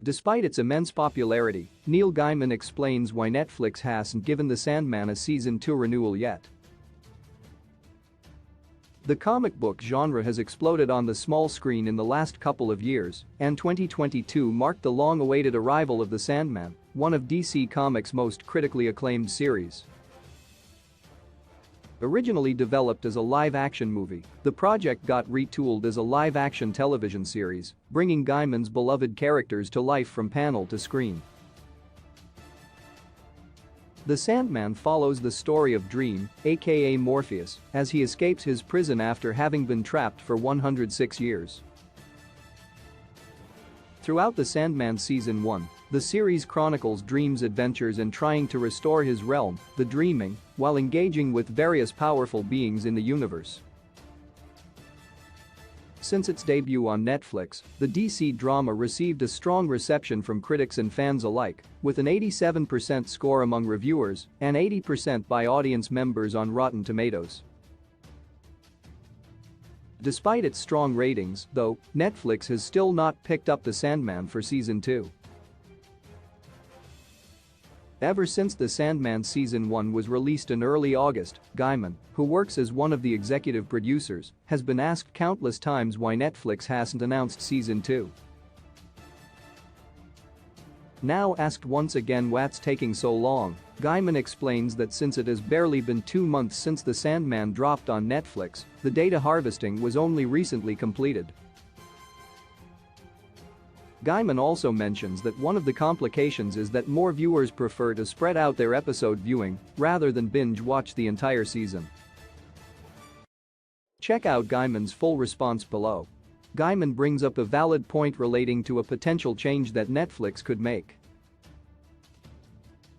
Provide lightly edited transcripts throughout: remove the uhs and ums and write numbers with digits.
Despite its immense popularity, Neil Gaiman explains why Netflix hasn't given The Sandman a season 2 renewal yet. The comic book genre has exploded on the small screen in the last couple of years, and 2022 marked the long-awaited arrival of The Sandman, one of DC Comics' most critically acclaimed series. Originally developed as a live-action movie, the project got retooled as a live-action television series, bringing Gaiman's beloved characters to life from panel to screen. The Sandman follows the story of Dream, aka Morpheus, as he escapes his prison after having been trapped for 106 years. Throughout The Sandman Season 1, the series chronicles Dream's adventures in trying to restore his realm, the Dreaming, while engaging with various powerful beings in the universe. Since its debut on Netflix, the DC drama received a strong reception from critics and fans alike, with an 87% score among reviewers and 80% by audience members on Rotten Tomatoes. Despite its strong ratings, though, Netflix has still not picked up The Sandman for Season 2. Ever since The Sandman Season 1 was released in early August, Gaiman, who works as one of the executive producers, has been asked countless times why Netflix hasn't announced Season 2. Now asked once again what's taking so long, Gaiman explains that since it has barely been 2 months since The Sandman dropped on Netflix, the data harvesting was only recently completed. Gaiman also mentions that one of the complications is that more viewers prefer to spread out their episode viewing rather than binge-watch the entire season. Check out Gaiman's full response below. Gaiman brings up a valid point relating to a potential change that Netflix could make.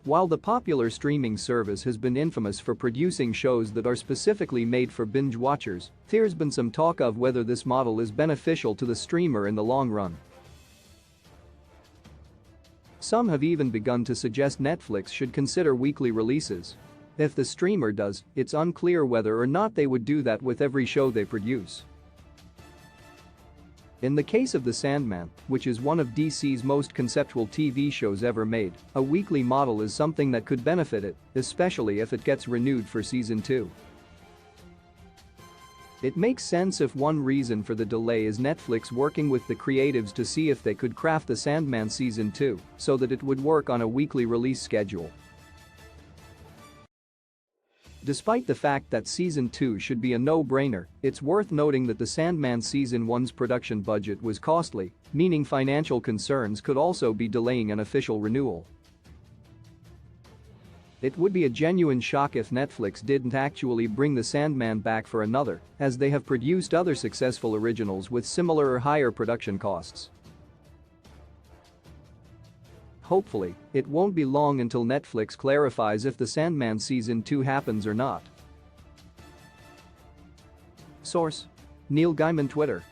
While the popular streaming service has been infamous for producing shows that are specifically made for binge watchers, there's been some talk of whether this model is beneficial to the streamer in the long run. Some have even begun to suggest Netflix should consider weekly releases. If the streamer does, it's unclear whether or not they would do that with every show they produce. In the case of The Sandman, which is one of DC's most conceptual TV shows ever made, a weekly model is something that could benefit it, especially if it gets renewed for Season 2. It makes sense if one reason for the delay is Netflix working with the creatives to see if they could craft The Sandman Season 2 so that it would work on a weekly release schedule. Despite the fact that Season 2 should be a no-brainer, it's worth noting that The Sandman Season 1's production budget was costly, meaning financial concerns could also be delaying an official renewal. It would be a genuine shock if Netflix didn't actually bring The Sandman back for another, as they have produced other successful originals with similar or higher production costs. Hopefully, it won't be long until Netflix clarifies if The Sandman Season 2 happens or not. Source: Neil Gaiman Twitter.